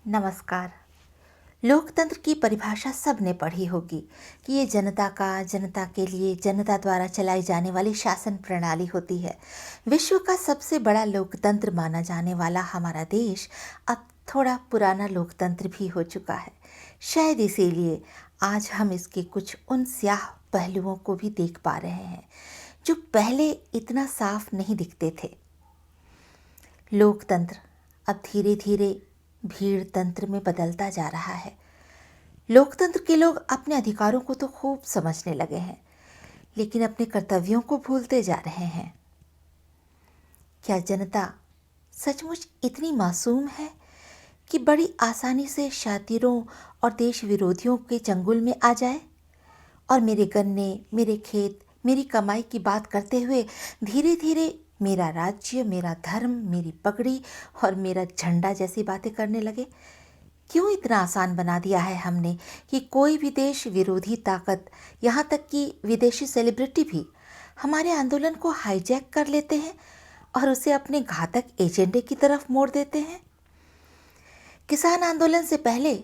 नमस्कार। लोकतंत्र की परिभाषा सबने पढ़ी होगी कि ये जनता का, जनता के लिए, जनता द्वारा चलाई जाने वाली शासन प्रणाली होती है। विश्व का सबसे बड़ा लोकतंत्र माना जाने वाला हमारा देश अब थोड़ा पुराना लोकतंत्र भी हो चुका है। शायद इसीलिए आज हम इसके कुछ उन स्याह पहलुओं को भी देख पा रहे हैं जो पहले इतना साफ नहीं दिखते थे। लोकतंत्र अब धीरे धीरे भीड़ तंत्र में बदलता जा रहा है। लोकतंत्र के लोग अपने अधिकारों को तो खूब समझने लगे हैं, लेकिन अपने कर्तव्यों को भूलते जा रहे हैं। क्या जनता सचमुच इतनी मासूम है कि बड़ी आसानी से शातिरों और देश विरोधियों के चंगुल में आ जाए और मेरे गन्ने, मेरे खेत, मेरी कमाई की बात करते हुए धीरे धीरे मेरा राज्य, मेरा धर्म, मेरी पगड़ी और मेरा झंडा जैसी बातें करने लगे? क्यों इतना आसान बना दिया है हमने कि कोई भी देश विरोधी ताकत, यहाँ तक कि विदेशी सेलिब्रिटी भी हमारे आंदोलन को हाईजैक कर लेते हैं और उसे अपने घातक एजेंडे की तरफ मोड़ देते हैं। किसान आंदोलन से पहले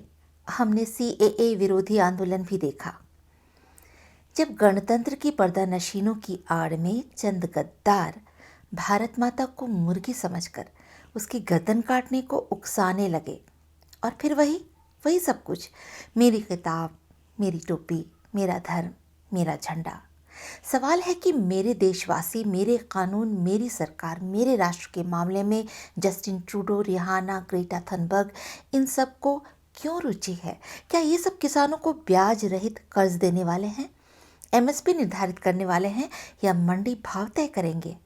हमने सीएए विरोधी आंदोलन भी देखा, जब गणतंत्र की पर्दानशीनों की आड़ में चंद गद्दार भारत माता को मुर्गी समझकर उसकी गर्दन काटने को उकसाने लगे। और फिर वही वही सब कुछ, मेरी किताब, मेरी टोपी, मेरा धर्म, मेरा झंडा। सवाल है कि मेरे देशवासी, मेरे कानून, मेरी सरकार, मेरे राष्ट्र के मामले में Justin Trudeau, Rihanna, Greta Thunberg, इन सब को क्यों रुचि है? क्या ये सब किसानों को ब्याज रहित कर्ज देने वाले हैं, एमएसपी निर्धारित करने वाले हैं या मंडी भाव तय करेंगे?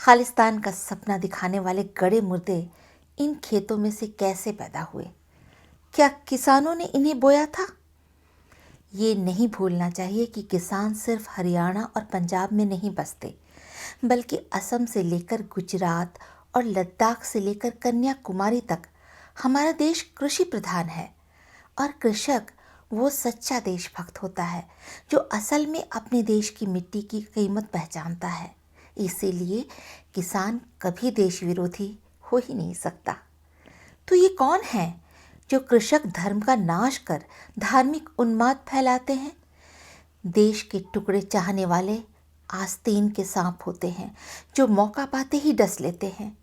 खालिस्तान का सपना दिखाने वाले गड़े मुर्दे इन खेतों में से कैसे पैदा हुए? क्या किसानों ने इन्हें बोया था? ये नहीं भूलना चाहिए कि किसान सिर्फ हरियाणा और पंजाब में नहीं बसते, बल्कि असम से लेकर गुजरात और लद्दाख से लेकर कन्याकुमारी तक हमारा देश कृषि प्रधान है। और कृषक वो सच्चा देशभक्त होता है जो असल में अपने देश की मिट्टी की कीमत पहचानता है। इसीलिए किसान कभी देश विरोधी हो ही नहीं सकता। तो ये कौन है जो कृषक धर्म का नाश कर धार्मिक उन्माद फैलाते हैं? देश के टुकड़े चाहने वाले आस्तीन के सांप होते हैं जो मौका पाते ही डस लेते हैं।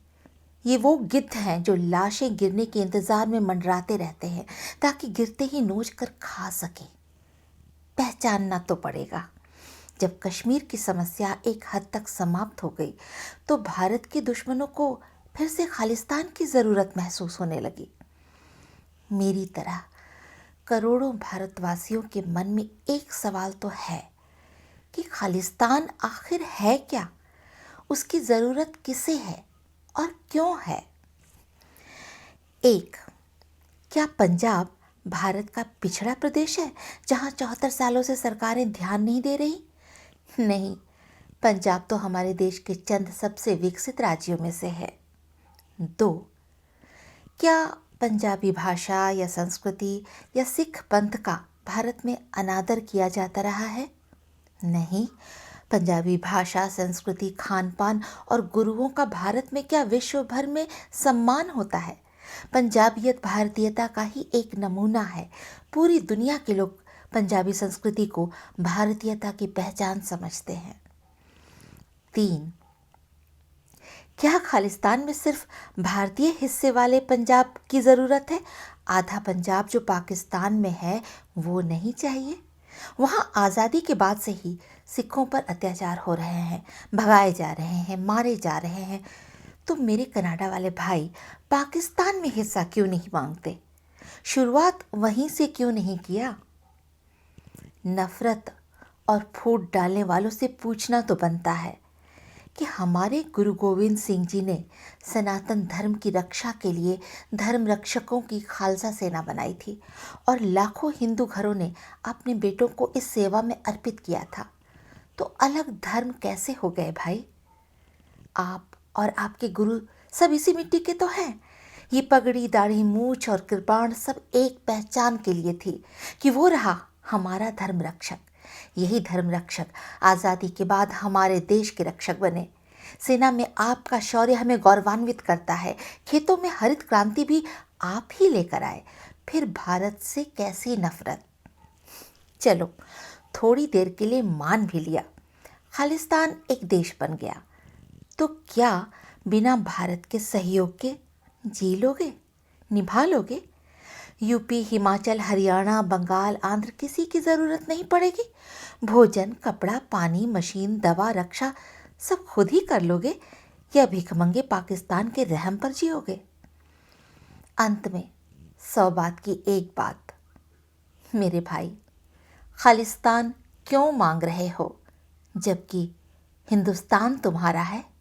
ये वो गिद्ध हैं जो लाशें गिरने के इंतजार में मंडराते रहते हैं ताकि गिरते ही नोच कर खा सके। पहचानना तो पड़ेगा, जब कश्मीर की समस्या एक हद तक समाप्त हो गई तो भारत के दुश्मनों को फिर से खालिस्तान की ज़रूरत महसूस होने लगी। मेरी तरह करोड़ों भारतवासियों के मन में एक सवाल तो है कि खालिस्तान आखिर है क्या? उसकी ज़रूरत किसे है और क्यों है? एक, क्या पंजाब भारत का पिछड़ा प्रदेश है जहां 74 सालों से सरकारें ध्यान नहीं दे रही? नहीं, पंजाब तो हमारे देश के चंद सबसे विकसित राज्यों में से है। दो, क्या पंजाबी भाषा या संस्कृति या सिख पंथ का भारत में अनादर किया जाता रहा है? नहीं, पंजाबी भाषा, संस्कृति, खान पान और गुरुओं का भारत में क्या विश्व भर में सम्मान होता है? पंजाबियत भारतीयता का ही एक नमूना है। पूरी दुनिया के लोग पंजाबी संस्कृति को भारतीयता की पहचान समझते हैं। तीन, क्या खालिस्तान में सिर्फ भारतीय हिस्से वाले पंजाब की ज़रूरत है? आधा पंजाब जो पाकिस्तान में है वो नहीं चाहिए? वहाँ आज़ादी के बाद से ही सिखों पर अत्याचार हो रहे हैं, भगाए जा रहे हैं, मारे जा रहे हैं। तो मेरे कनाडा वाले भाई पाकिस्तान में हिस्सा क्यों नहीं मांगते? शुरुआत वहीं से क्यों नहीं किया? नफरत और फूट डालने वालों से पूछना तो बनता है कि हमारे गुरु गोविंद सिंह जी ने सनातन धर्म की रक्षा के लिए धर्म रक्षकों की खालसा सेना बनाई थी और लाखों हिंदू घरों ने अपने बेटों को इस सेवा में अर्पित किया था। तो अलग धर्म कैसे हो गए भाई? आप और आपके गुरु सब इसी मिट्टी के तो हैं। ये पगड़ी, दाढ़ी, मूछ और कृपाण सब एक पहचान के लिए थी कि वो रहा हमारा धर्म रक्षक। यही धर्म रक्षक आज़ादी के बाद हमारे देश के रक्षक बने। सेना में आपका शौर्य हमें गौरवान्वित करता है। खेतों में हरित क्रांति भी आप ही लेकर आए। फिर भारत से कैसी नफरत। चलो, थोड़ी देर के लिए मान भी लिया, खालिस्तान एक देश बन गया। तो क्या बिना भारत के सहयोग के जी लोगे, निभा लोगे? यूपी, हिमाचल, हरियाणा, बंगाल, आंध्र, किसी की जरूरत नहीं पड़ेगी। भोजन, कपड़ा, पानी, मशीन, दवा, रक्षा सब खुद ही कर लोगे, या भिखमंगे पाकिस्तान के रहम पर जियोगे? अंत में 100 बात की एक बात, मेरे भाई, खालिस्तान क्यों मांग रहे हो जबकि हिंदुस्तान तुम्हारा है?